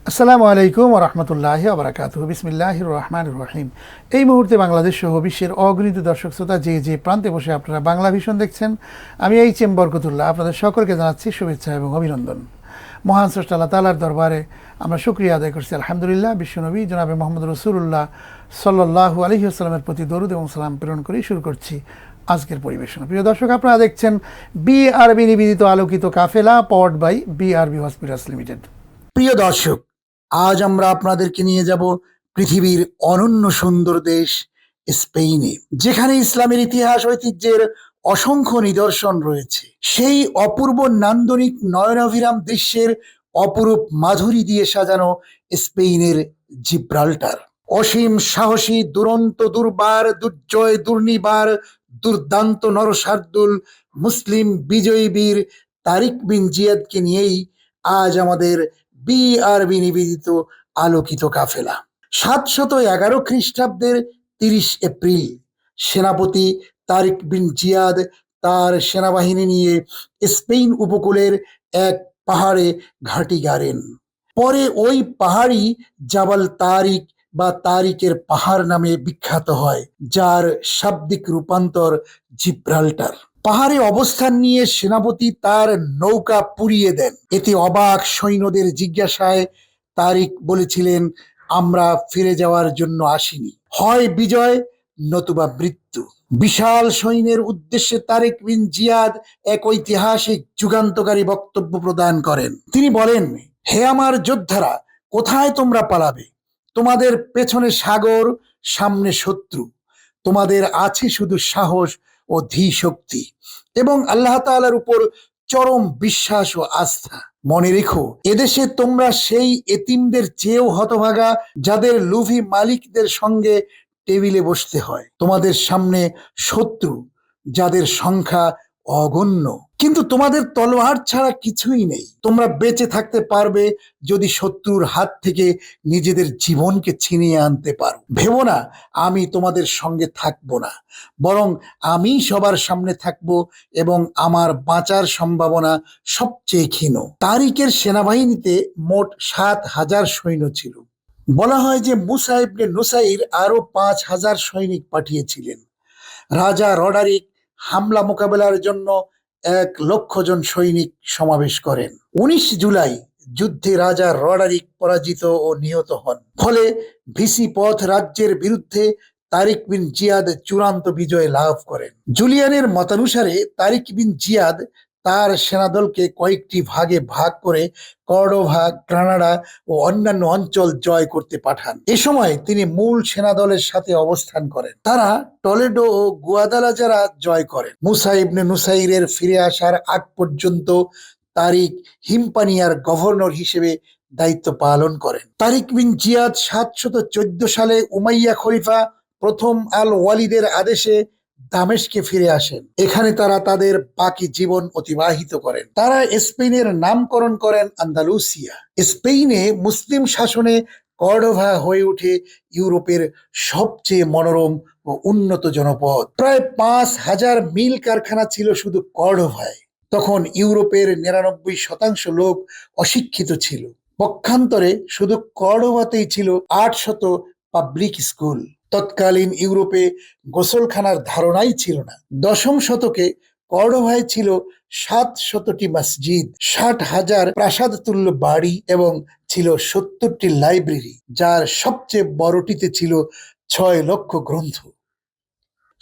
আসসালামু আলাইকুম ওয়া রাহমাতুল্লাহি ওয়া বারাকাতুহু। বিসমিল্লাহির রহমানির রহিম। এই মুহূর্তে বাংলাদেশ সহ বিশ্বের অগণিত দর্শক শ্রোতা যে প্রান্তে বসে আপনারা বাংলা ভিশন দেখছেন, আমি এইচ.এম. বরকতুল্লাহ আপনাদের সকলকে জানাচ্ছি শুভেচ্ছা এবং অভিনন্দন। মহান স্রষ্টা আল্লাহ তাআলার দরবারে আমরা শুকরিয়া আদায় করছি আলহামদুলিল্লাহ। বিশ্বনবী জনাবে মুহাম্মদ রাসূলুল্লাহ সাল্লাল্লাহু আলাইহি ওয়াসাল্লামের প্রতি দরুদ এবং সালাম প্রেরণ করে শুরু করছি আজকের পরিবেশনা। প্রিয় দর্শক, আপনারা দেখছেন বিআরবি নিবেদিত আলোকিত কাফেলা, powered by BRB hospitals limited. প্রিয় দর্শক, আজ আমরা আপনাদেরকে নিয়ে যাব পৃথিবীর অনন্য সুন্দর দেশ স্পেনে, যেখানে ইসলামের ইতিহাস ঐতিহ্যের অসংখ্য নিদর্শন রয়েছে। সেই অপূর্ব নান্দনিক নয়নাভিরাম দৃশ্যের অপরূপ মাধুরী দিয়ে সাজানো স্পেনের জিব্রাল্টার। অসীম সাহসী, দুরন্ত, দুর্বার, দুর্জয়, দুর্নিবার, দুর্দান্ত নরসার্দুল মুসলিম বিজয়ী বীর তারিক বিন জিয়াদকে নিয়েই আজ আমাদের বিআরবি নিবেদিত আলোকিত কাফেলা। 711 খ্রিস্টাব্দের 30 এপ্রিল সেনাপতি তারিক বিন জিয়াদ তার সেনাবাহিনী নিয়ে স্পেন উপকূলের এক পাহাড়ে ঘাঁটি গাড়েন। পরে ওই পাহাড়ই জাবাল তারিক বা তারিকের পাহাড় নামে বিখ্যাত হয়, যার শাব্দিক রূপান্তর জিব্রাল্টার। পাহাড়ে অবস্থান নিয়ে সেনাপতি তার নৌকা পুড়িয়ে দেন। এতে অবাক সৈন্যদের জিজ্ঞাসায় তারিক বলেছিলেন, আমরা ফিরে যাওয়ার জন্য আসিনি, হয় বিজয় নতুবা মৃত্যু। বিশাল সৈন্যের উদ্দেশ্যে তারিক বিন জিয়াদ এক ঐতিহাসিক যুগান্তকারী বক্তব্য প্রদান করেন। তিনি বলেন, হে আমার যোদ্ধারা, কোথায় তোমরা পালাবে? তোমাদের পেছনে সাগর, সামনে শত্রু। তোমাদের আছে শুধু সাহস ও ধী শক্তি এবং আল্লাহ তাআলার উপর চরম বিশ্বাস ও আস্থা। মনে রেখো, এদেশে তোমরা সেই এতিমদের চেয়েও হতভাগা, যাদের লোভী মালিকদের সঙ্গে টেবিলে বসতে হয়। তোমাদের সামনে শত্রু, যাদের সংখ্যা অগণ্য, কিন্তু তোমাদের তলোয়ার ছাড়া কিছুই নেই। তোমরা বেঁচে থাকতে পারবে যদি শত্রুর হাত থেকে নিজেদের জীবনকে ছিনিয়ে আনতে পারো। ভেবো না আমি তোমাদের সঙ্গে থাকবো না, বরং আমি সবার সামনে থাকবো এবং আমার বাঁচার সম্ভাবনা সবচেয়ে ক্ষীণ। তারিকের সেনাবাহিনীতে মোট 7,000 সৈন্য ছিল। বলা হয় যে মুসা ইবনে নুসাইর আরো 5,000 সৈনিক পাঠিয়েছিলেন। রাজা রডারিক হামলা মোকাবেলার জন্য 1,00,000 জন সৈনিক সমাবেশ করেন। 19 জুলাই যুদ্ধে রাজা রডারিক পরাজিত ও নিহত হন। ফলে ভিসিপথ রাজ্যের বিরুদ্ধে তারিক বিন জিয়াদ চূড়ান্ত বিজয় লাভ করেন। জুলিয়ানের মতানুসারে তারিক বিন জিয়াদ তার সেনাদলকে কয়েকটি ভাগে ভাগ করে কর্ডোভা, গ্রানাডা ও অন্যান্য অঞ্চল জয় করতে পাঠান। এ সময় তিনি মূল সেনাদলের সাথে অবস্থান করেন। তারা টলেডো ও গুয়াদালাজারা জয় করেন। মুসা ইবনে নুসাইরের ফিরে আসার আগ পর্যন্ত তারিক হিম্পানিয়ার গভর্নর হিসেবে দায়িত্ব পালন করেন। তারিক বিন জিয়াদ 714 সালে উমাইয়া খলিফা প্রথম আল ওয়ালিদের আদেশে দামেস্কে ফিরে আসেন। এখানে তারা তাদের বাকি জীবন অতিবাহিত করেন। তারা স্পেনের নামকরণ করেন আন্দালুসিয়া। স্পেনে মুসলিম শাসনে কর্ডোভা হয়ে ওঠে ইউরোপের সবচেয়ে মনোরম ও উন্নত জনপদ। প্রায় 5,000 মিল কারখানা ছিল শুধু কর্ডোভায়। তখন ইউরোপের 99% লোক অশিক্ষিত ছিল। পক্ষান্তরে শুধু কর্ডোভাতেই ছিল 800 পাবলিক স্কুল। তৎকালীন ইউরোপে গোসলখানার ধারণাই ছিল না। 10ম শতকে কর্ডোভায় ছিল 700টি মসজিদ, 60,000 প্রাসাদ তুল্য বাড়ি এবং ছিল 70টি লাইব্রেরি, যার সবচেয়ে বড়টিতে ছিল 6 লক্ষ গ্রন্থ।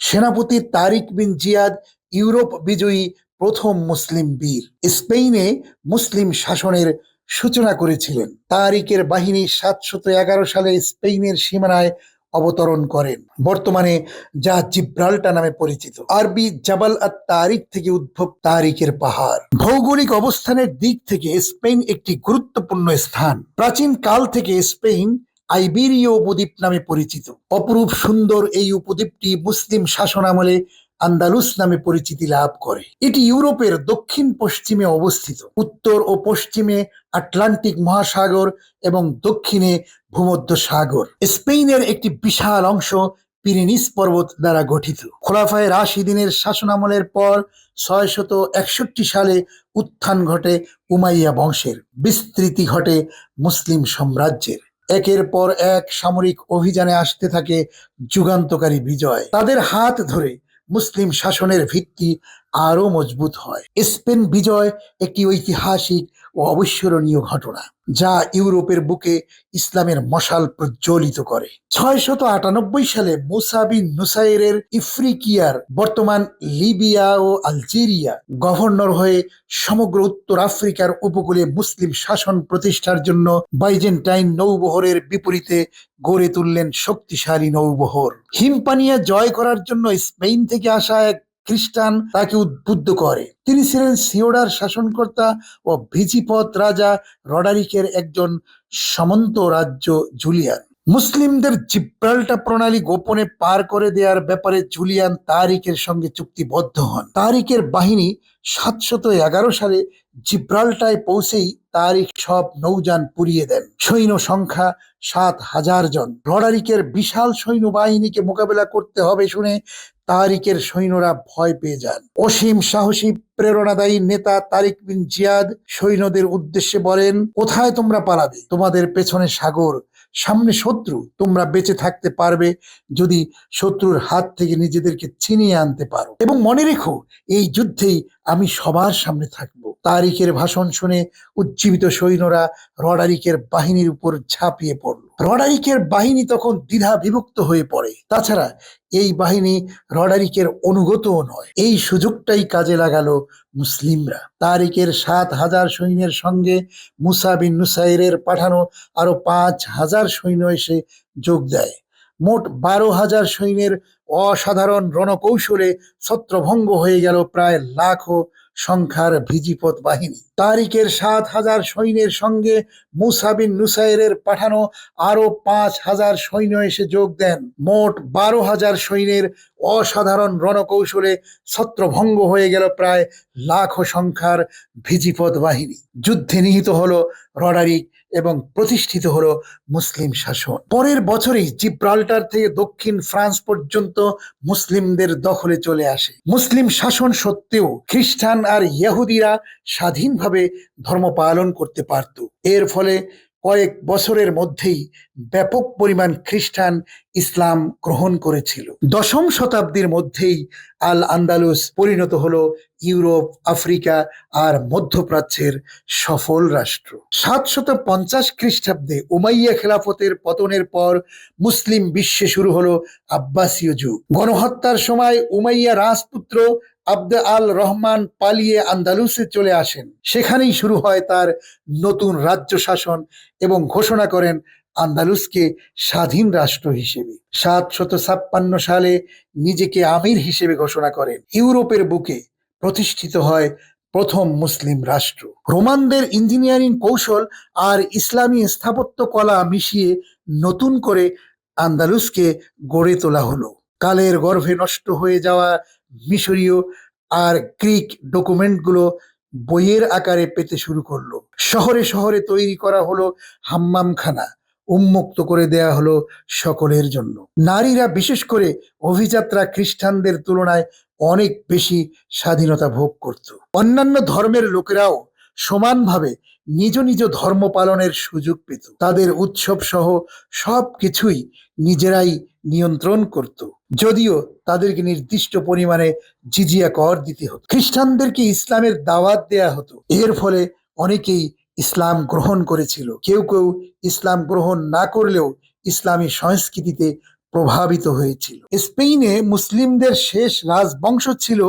সেনাপতি তারিক বিন জিয়াদ ইউরোপ বিজয়ী প্রথম মুসলিম বীর। স্পেনে মুসলিম শাসনের সূচনা করেছিলেন। তারিকের বাহিনী 711 সালে স্পেনের সীমানায় অবতরণ করেন, বর্তমানে যা জিব্রাল্টার নামে পরিচিত। আরবি জাবাল আত তারিক থেকে উদ্ভব তারিকের পাহাড়। ভৌগোলিক অবস্থানের দিক থেকে স্পেন একটি গুরুত্বপূর্ণ স্থান। প্রাচীন কাল থেকে স্পেন আইবেরীয় উপদ্বীপ নামে পরিচিত। অপরূপ সুন্দর এই উপদ্বীপটি মুসলিম শাসন আমলে আন্দালুস নামে পরিচিতি লাভ করে। এটি ইউরোপের দক্ষিণ পশ্চিমে অবস্থিত। উত্তর ও পশ্চিমে আটলান্টিক মহাসাগর এবং দক্ষিণে ভূমধ্য সাগর। স্পেনের একটি বিশাল অংশ পিরেনিস পর্বত দ্বারা গঠিত। খোলাফায়ে রাশিদিনের শাসনামলের পর 661 সালে উত্থান ঘটে উমাইয়া বংশের, বিস্তৃতি ঘটে মুসলিম সাম্রাজ্যের। একের পর এক সামরিক অভিযানে আসতে থাকে যুগান্তকারী বিজয়। তাদের হাত ধরে মুসলিম শাসনের ভিত্তি আরো মজবুত হয়। স্পেন বিজয় একটি ঐতিহাসিক ও অবিস্মরণীয় ঘটনা, যা ইউরোপের বুকে ইসলামের মশাল প্রজ্বলিত করে। 698 সালে মুসা বিন নুসাইরের ইফ্রিকিয়ার, বর্তমান লিবিয়া ও আলজেরিয়া, গভর্নর হয়ে সমগ্র উত্তর আফ্রিকার উপকূলে মুসলিম শাসন প্রতিষ্ঠার জন্য বাইজেন্টাইন নৌবহরের বিপরীতে গড়ে তুললেন শক্তিশালী নৌবহর। হিমপানিয়া জয় করার জন্য স্পেন থেকে আসা এক খ্রিস্টান তাকে উদ্বুদ্ধ করে। তিনি ছিলেন সিওডার শাসনকর্তা ও ভিজিপথ রাজা রডারিকের একজন সামন্ত রাজ্য জুলিয়ান। মুসলিমদের জিব্রাল্টার প্রণালী গোপনে পার করে দেওয়ার ব্যাপারে জুলিয়ান তারিকের সঙ্গে চুক্তিবদ্ধ হন। তারিকের বাহিনী 711 সালে জিব্রাল্টায় পৌঁছেই তারিক সব নৌযান পুড়িয়ে দেন। সৈন্য সংখ্যা 7,000 জন। রডারিকের বিশাল সৈন্যবাহিনীকে মোকাবেলা করতে হবে শুনে তারিকের সৈন্যরা ভয় পেয়ে যান। অসীম সাহসী প্রেরণাদায়ী নেতা তারিক বিন জিয়াদ সৈন্যদের উদ্দেশ্যে বলেন, কোথায় তোমরা পালাবে? তোমাদের পেছনে সাগর, সামনে শত্রু। তোমরা বেঁচে থাকতে পারবে যদি শত্রুর হাত থেকে নিজেদেরকে ছিনিয়ে আনতে পারো, এবং মনে রেখো এই যুদ্ধেই আমি সবার সামনে থাকব। তারিকের ভাষণ শুনে উজ্জীবিত সৈন্যরা রডারিকের বাহিনীর উপর ঝাঁপিয়ে পড়ল। রডারিকের বাহিনী তখন দ্বিধা বিভক্ত হয়ে পড়ে। তাছাড়া এই বাহিনী রডারিকের অনুগতও নয়। এই সুযোগটাই কাজে লাগালো মুসলিমরা। তারিকের 7,000 সৈন্যের সঙ্গে মুসা বিন নুসাইরের পাঠানো আরো 5,000 সৈন্য এসে যোগ দেয়। মোট 12,000 সৈন্যের অসাধারণ রণকৌশলে ছত্রভঙ্গ হয়ে গেল প্রায় লাখো সংখ্যার ভিজিপথ বাহিনী। তারিকের 7,000 সৈন্যের সঙ্গে মুসা বিন নুসাইরের পাঠানো আরো 5,000 সৈন্য এসে যোগ দেন। মোট 12,000 সৈন্যের অসাধারণ রণকৌশলে ছত্রভঙ্গ হয়ে গেল প্রায় লাখো সংখ্যার ভিজিপথ বাহিনী। যুদ্ধে নিহত হলো রডারিক এবং প্রতিষ্ঠিত হলো মুসলিম শাসন। পরের বছরেই জিব্রাল্টার থেকে দক্ষিণ ফ্রান্স পর্যন্ত মুসলিমদের দখলে চলে আসে। মুসলিম শাসন সত্ত্বেও খ্রিস্টান আর ইহুদিরা স্বাধীনভাবে ধর্ম পালন করতে পারত। এর ফলে কয়েক বছরের মধ্যেই ব্যাপক পরিমাণ খ্রিস্টান ইসলাম গ্রহণ করেছিল। 10ম শতাব্দীর মধ্যেই আল আন্দালুস পরিণত হলো ইউরোপ, আফ্রিকা আর মধ্যপ্রাচ্যের সফল রাষ্ট্র। 750 খ্রিস্টাব্দে উমাইয়া খেলাফতের পতনের পর মুসলিম বিশ্বে শুরু হলো আব্বাসীয় যুগ। গণহত্যার সময় উমাইয়া রাজপুত্র আব্দ আল রহমান পালিয়ে আন্দালুসে চলে আসেন। সেখানেই শুরু হয় তার নতুন রাজ্য শাসন এবং ঘোষণা করেন আন্দালুসকে স্বাধীন রাষ্ট্র হিসেবে। 756 সালে নিজেকে আমির হিসেবে ঘোষণা করেন। ইউরোপের বুকে প্রতিষ্ঠিত হয় প্রথম মুসলিম রাষ্ট্র। রোমানদের ইঞ্জিনিয়ারিং কৌশল আর ইসলামী স্থাপত্য কলা মিশিয়ে নতুন করে আন্দালুসকে গড়ে তোলা হলো। কালের গর্ভে নষ্ট হয়ে যাওয়া মিশরীয় আর গ্রিক ডকুমেন্টগুলো বইয়ের আকারে পেতে শুরু করলো। শহরে শহরে তৈরি করা হলো হাম্মামখানা, উন্মুক্ত করে দেয়া হলো সকলের জন্য। নারীরা, বিশেষ করে অভিযাত্রা, খ্রিস্টানদের তুলনায় অনেক বেশি স্বাধীনতা ভোগ করত। অন্যান্য ধর্মের লোকেরাও সমানভাবে নিজ নিজ ধর্ম পালনের সুযোগ পেত। তাদের উৎসব সহ সবকিছুই নিজেরাই নিয়ন্ত্রণ করত, যদিও তাদেরকে নির্দিষ্ট পরিমাণে জিজিয়া কর দিতে হতো। খ্রিস্টানদেরকে ইসলামের দাওয়াত দেয়া হতো। এর ফলে অনেকেই ইসলাম গ্রহণ করেছিল। কেউ কেউ ইসলাম গ্রহণ না করলেও ইসলামী সংস্কৃতিতে প্রভাবিত হয়েছিল। স্পেনে মুসলিমদের শেষ রাজবংশ ছিল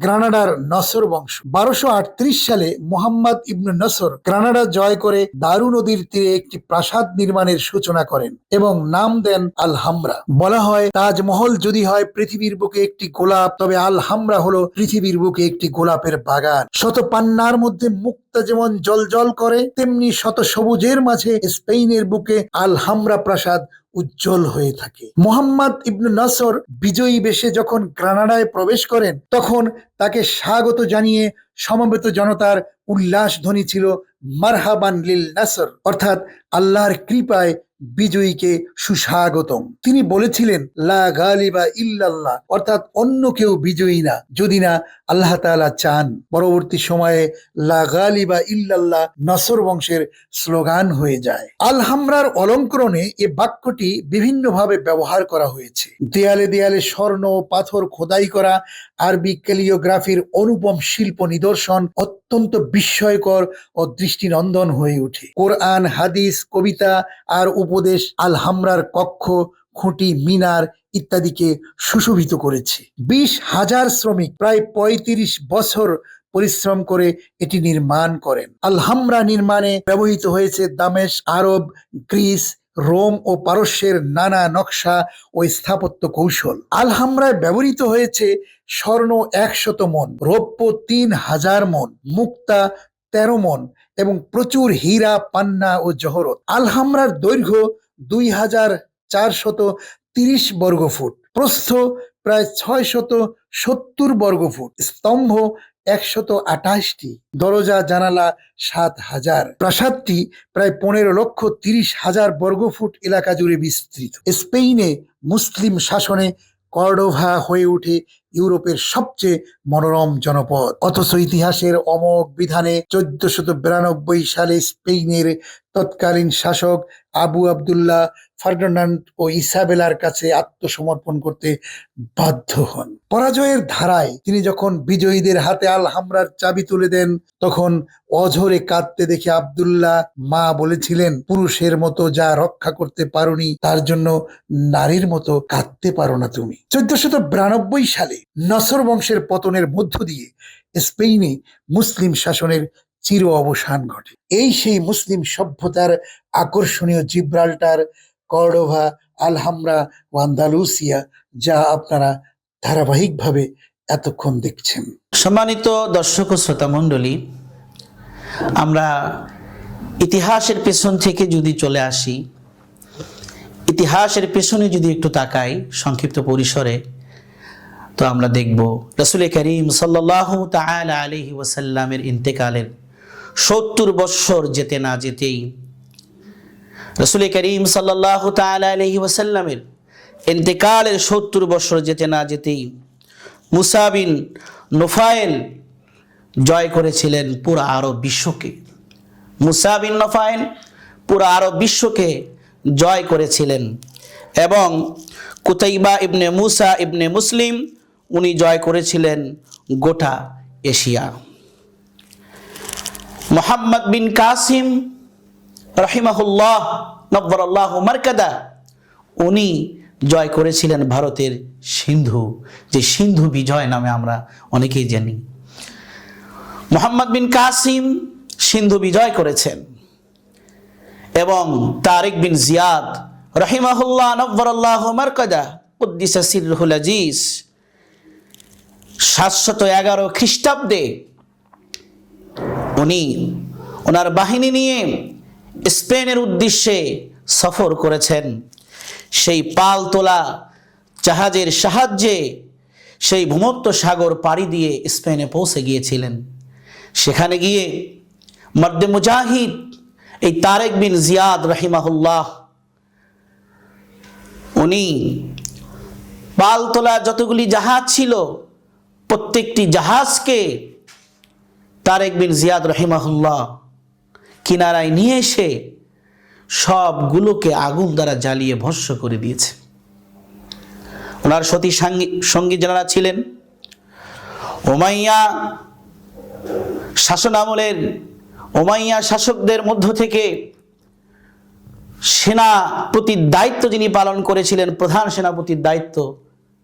গ্রানাডার নসর বংশ। 1238 সালে মোহাম্মদ ইবনে নসর গ্রানাডা জয় করে দারু নদীর তীরে একটি প্রাসাদ নির্মাণের সূচনা করেন এবং নাম দেন আলহামরা। বলা হয়, তাজমহল যদি হয় পৃথিবীর বুকে একটি গোলাপ, তবে আলহামরা হলো পৃথিবীর বুকে একটি গোলাপের বাগান। শত পান্নার মধ্যে মুক্তা যেমন জলজল করে, তেমনি শত সবুজের মাঝে স্পেনের বুকে আলহামরা প্রাসাদ উজ্জ্বল হয়ে থাকে। মোহাম্মদ ইবনে নসর বিজয়ী বেশে যখন গ্রানাডায় প্রবেশ করেন, তখন তাকে স্বাগত জানিয়ে সমবেত জনতার উল্লাস ধ্বনি ছিল মারহাবান লিল নাসর, অর্থাৎ আল্লাহর কৃপায় বিজয়ীকে সুস্বাগতম। তিনি বলেছিলেন লা গালিবা ইল্লাল্লাহ, অর্থাৎ অন্য কেউ বিজয়ী না যদি না আল্লাহ তাআলা চান। পরবর্তী সময়ে লা গালিবা ইল্লাল্লাহ নসর বংশের স্লোগান হয়ে যায়। আল হামরার অলঙ্করণে এ বাক্যটি বিভিন্নভাবে ব্যবহার করা হয়েছে। দেয়ালে দেয়ালে স্বর্ণ ও পাথর খোদাই করা আরবি ক্যালিওগ্রাফির অনুপম শিল্প নিদর্শন অত্যন্ত বিস্ময়কর ও দৃষ্টিনন্দন হয়ে ওঠে। কোরআন, হাদিস, কবিতা আর উপদেশ আল হামরার কক্ষ, খুঁটি, মিনার ইত্যাদিকে সুশোভিত করেছে। 20,000 শ্রমিক প্রায় 35 বছর পরিশ্রম করে এটি নির্মাণ করেন। আল হামরা নির্মাণে ব্যবহৃত হয়েছে দামেস্ক, আরব, গ্রিস, রোম ও পারস্যের নানা নকশা ও স্থাপত্য কৌশল। আল হামরায় ব্যবহৃত হয়েছে স্বর্ণ 100 মণ, রৌপ্য 3000 মণ, মুক্তা 13 মণ এবং প্রচুর হীরা, পান্না ও জহরত। আল হামরার দৈর্ঘ্য 2430 বর্গফুট, প্রস্থ প্রায় 670 বর্গফুট, স্তম্ভ 128টি, দরজা জানালা 7000। প্রাসাদটি প্রায় 15,30,000 বর্গফুট এলাকা জুড়ে বিস্তৃত। স্পেনে মুসলিম শাসনে কর্ডোভা হয়ে ওঠে ইউরোপের সবচেয়ে মনোরম জনপদ। অথচ ইতিহাসের অমোঘ বিধানে 1492 সালে স্পেনের তৎকালীন শাসক আবু আবদুল্লাহ ফার্ডিনান্ড ও ইসাবেলার কাছে আত্মসমর্পণ করতে বাধ্য হন। পরাজয়ের ধারায় তিনি যখন বিজয়ীদের হাতে আল হামরার চাবি তুলে দেন, তখন অঝরে কাঁদতে দেখে আবদুল্লাহ মা বলেছিলেন, পুরুষের মতো যা রক্ষা করতে পারোনি তার জন্য নারীর মতো কাঁদতে পারো না তুমি। 1492 সালে নসর বংশের পতনের মধ্য দিয়ে স্পেনে মুসলিম শাসনের চির অবসান ঘটে। এই সেই মুসলিম সভ্যতার আকর্ষণীয় জিব্রাল্টার, কর্ডোভা, আল হামরা ও আন্দালুসিয়া, যা আপনারা ধারাবাহিকভাবে এতক্ষণ দেখছেন। সম্মানিত দর্শক ও শ্রোতা মণ্ডলী, আমরা ইতিহাসের পেছন থেকে যদি চলে আসি, ইতিহাসের পেছনে যদি একটু তাকাই সংক্ষিপ্ত পরিসরে, তো আমরা দেখব রাসূল করিম সাল্লাল্লাহু তাআলা আলাইহি ওয়াসাল্লামের ইন্তেকালের 70 বৎসর যেতে না যেতেই, রাসূল করিম সাল্লাল্লাহু তাআলা আলাইহি ওয়াসাল্লামের ইন্তেকালের 70 বৎসর যেতে না যেতেই মুসা বিন নুফাইল জয় করেছিলেন পুরো আরব বিশ্বকে। মুসা বিন নুফাইল পুরো আরব বিশ্বকে জয় করেছিলেন এবং কুতাইবা ইবনে মুসা ইবনে মুসলিম উনি জয় করেছিলেন গোটা এশিয়া। মুহাম্মদ বিন কাসিম রাহিমাহুল্লাহ নব্বরাল্লাহু মারকাদা, উনি জয় করেছিলেন ভারতের সিন্ধু, যে সিন্ধু বিজয় নামে আমরা অনেকেই জানি। মুহাম্মদ বিন কাসিম সিন্ধু বিজয় করেছেন এবং তারিক বিন জিয়াদ রাহিমাহুল্লাহ নব্বরাল্লাহু মারকাদা কুদ্দিসা সিররুহুল আজিজ 711 খ্রিস্টাব্দে উনি ওনার বাহিনী নিয়ে স্পেনের উদ্দেশ্যে সফর করেছেন। সেই পাল তোলা জাহাজের সাহায্যে সেই ভূমধ্য সাগর পাড়ি দিয়ে স্পেনে পৌঁছে গিয়েছিলেন। সেখানে গিয়ে মর্দে মুজাহিদ এই তারিক বিন জিয়াদ রাহিমাহুল্লাহ উনি পাল তোলা যতগুলি জাহাজ ছিল প্রত্যেকটি জাহাজকে তারিক বিন জিয়াদ রাহিমাহুল্লাহ কিনারায় নিয়ে এসে সবগুলোকে আগুন দ্বারা জ্বালিয়ে ভস্ম করে দিয়েছে। ওনার সতী সঙ্গী যারা ছিলেন, উমাইয়া শাসনামলের উমাইয়া শাসকদের মধ্য থেকে সেনাপতির দায়িত্ব যিনি পালন করেছিলেন, প্রধান সেনাপতির দায়িত্ব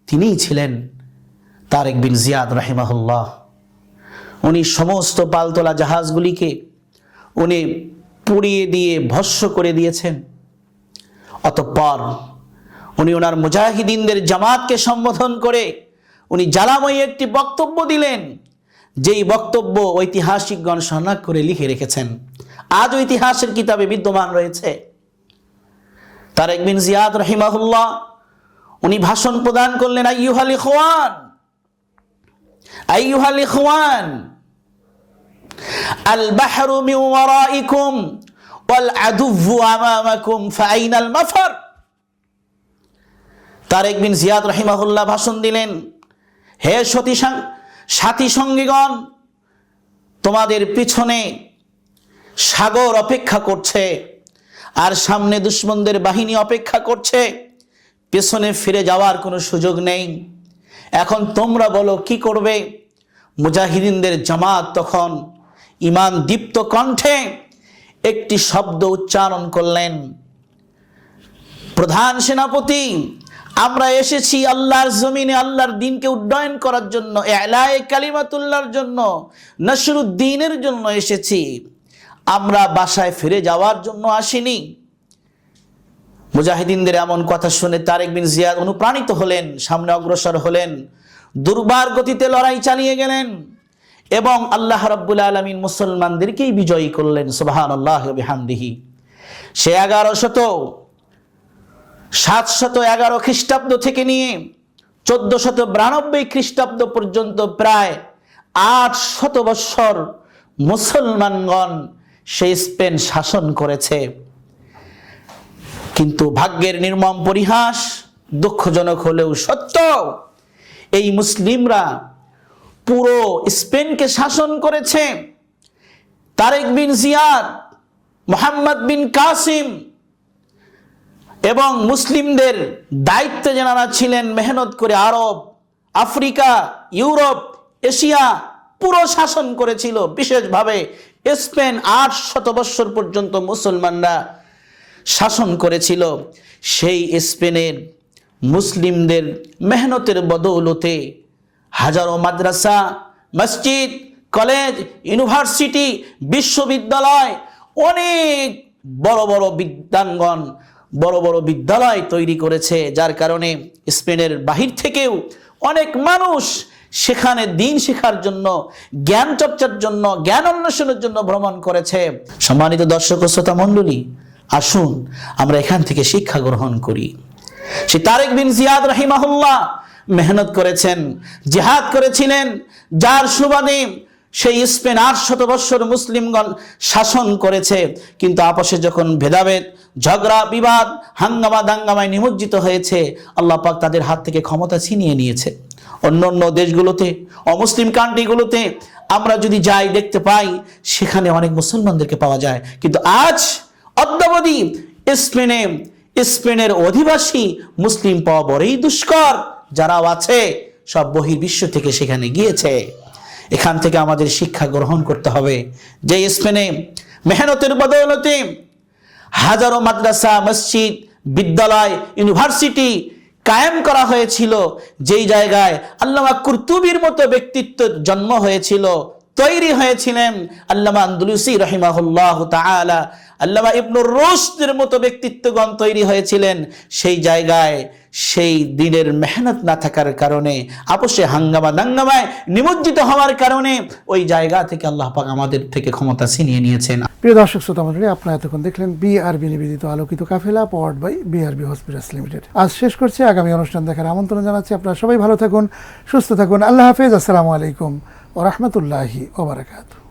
তিনিই ছিলেন তারিক বিন জিয়াদ রাহিমাহুল্লাহ। উনি সমস্ত পালতোলা জাহাজগুলিকে উনি পুড়িয়ে দিয়ে ভস্ম করে দিয়েছেন। অতঃপর উনি ওনার মুজাহিদিনদের জামাতকে সম্বোধন করে উনি জ্বালাময়ী একটি বক্তব্য দিলেন, যেই বক্তব্য ঐতিহাসিকগণ শনাক্ত করে লিখে রেখেছেন, আজও ইতিহাসের কিতাবে বিদ্যমান রয়েছে। তারিক বিন জিয়াদ রাহিমাহুল্লাহ উনি ভাষণ প্রদান করলেন, আইয়ুহাল ইখওয়ান, আইয়ুহাল ইখওয়ান, আল বাহরু মিন ওয়ারাইকুম ওয়াল আদুవ్বু আমামাকুম ফাআইনাল মাফার। তারেক বিন জিয়াদ রাহিমাহুল্লাহ ভাষণ দিলেন, হে সাথী সঙ্গীগণ, তোমাদের পিছনে সাগর অপেক্ষা করছে আর সামনে দুশমনদের বাহিনী অপেক্ষা করছে, পেছনে ফিরে যাওয়ার কোনো সুযোগ নেই। এখন তোমরা বলো কি করবে? মুজাহিদিনদের জামাত তখন ঈমান দীপ্ত কণ্ঠে একটি শব্দ উচ্চারণ করলেন, প্রধান সেনাপতি, আমরা এসেছি আল্লাহর জমিনে আল্লাহর দ্বীনকে উড্ডয়ন করার জন্য, ইলায়ে কালিমাতুল্লাহর জন্য, নসরুদ্দিনের জন্য এসেছি, আমরা বাসায় ফিরে যাওয়ার জন্য আসিনি। মুজাহিদিনদের এমন কথা শুনে তারেক বিন জিয়াদ অনুপ্রাণিত হলেন, সামনে অগ্রসর হলেন, দুর্বার গতিতে লড়াই চালিয়ে গেলেন এবং আল্লাহ রাব্বুল আলামিন মুসলমানদেরকেই বিজয়ী করলেন। সুবহানাল্লাহি ওয়া বিহামদিহি। সে 711 খ্রিস্টাব্দ থেকে নিয়ে 1492 খ্রিস্টাব্দ পর্যন্ত প্রায় 800 বৎসর মুসলমানগণ সেই স্পেন শাসন করেছে। কিন্তু ভাগ্যের নির্মম পরিহাস, দুঃখজনক হলেও সত্য, এই মুসলিমরা পুরো স্পেনকে শাসন করেছে। তারেক বিন জিয়াদ, মোহাম্মদ বিন কাসিম এবং মুসলিমদের দায়িত্বে যারা ছিলেন, মেহনত করে আরব, আফ্রিকা, ইউরোপ, এশিয়া পুরো শাসন করেছিল। বিশেষভাবে স্পেন 800 বৎসর পর্যন্ত মুসলমানরা শাসন করেছিল। সেই স্পেনের মুসলিমদের মেহনতের বদৌলতে হাজারো মাদ্রাসা, মসজিদ, কলেজ, ইউনিভার্সিটি, বিশ্ববিদ্যালয়, অনেক বড় বড় বিদ্যাঙ্গন, বড় বড় বিদ্যালয় তৈরি করেছে, যার কারণে স্পেনের বাহির থেকেও অনেক মানুষ সেখানে দিন শেখার জন্য, জ্ঞান চর্চার জন্য, জ্ঞান অন্বেষণের জন্য ভ্রমণ করেছে। সম্মানিত দর্শক ও শ্রোতা মণ্ডলী, আসুন আমরা এখান থেকে শিক্ষা গ্রহণ করি। সে তারেক বিন জিয়াদ রাহিমাহুল্লাহ মেহনত করেছেন, জিহাদ করেছিলেন, যার সুবাদে সেই স্পেন 800 বৎসর মুসলিমগণ শাসন করেছে। কিন্তু আপসে যখন ভেদাভেদ, ঝগড়া, বিবাদ, হাঙ্গামা দাঙ্গামায় নিমজ্জিত হয়েছে, আল্লাহ পাক তাদের হাত থেকে ক্ষমতা ছিনিয়ে নিয়েছে। অন্যান্য দেশগুলোতে, অমুসলিম কান্ট্রিগুলোতে আমরা যদি যাই, দেখতে পাই সেখানে অনেক মুসলমানদেরকে পাওয়া যায়। কিন্তু আজ অদ্যাবধি স্পেনের অধিবাসী মুসলিম পাওয়া বড়ই দুষ্কর। যারাও আছে সব বহির্বিশ্ব থেকে সেখানে গিয়েছে। এখান থেকে আমাদের শিক্ষা গ্রহণ করতে হবে যে স্পেনে মেহনতের বদৌলতে হাজারো মাদ্রাসা, মসজিদ, বিদ্যালয়, ইউনিভার্সিটি কায়েম করা হয়েছিল, যেই জায়গায় আল্লামা কুরতুবীর মতো ব্যক্তিত্ব জন্ম হয়েছিল, তৈরি হয়েছিলেন আল্লামা আন্দলুসি রাহিমাহুল্লাহ তাআলা, আল্লামা ইবনুর রুশদের মতো ব্যক্তিত্বগণ তৈরি হয়েছিলেন। সেই জায়গায় সেই দিনের মেহনত না থাকার কারণে, আপসে হাঙ্গামা দাঙ্গামায় নিমজ্জিত হওয়ার কারণে ওই জায়গা থেকে আল্লাহ পাক আমাদের থেকে ক্ষমতা ছিনিয়ে নিয়েছেন। প্রিয় দর্শক শ্রোতা মণ্ডলী, আপনারা এতক্ষণ দেখলেন বিআরবি নিবেদিত আলোকিত কাফেলা, powered by BRB hospitals limited. আজ শেষ করছি, আগামী অনুষ্ঠান দেখার আমন্ত্রণ জানাচ্ছি। আপনারা সবাই ভালো থাকুন, সুস্থ থাকুন। আল্লাহ হাফেজ। আসসালামু আলাইকুম ওয়া রাহমাতুল্লাহি ওয়া বারাকাতুহু।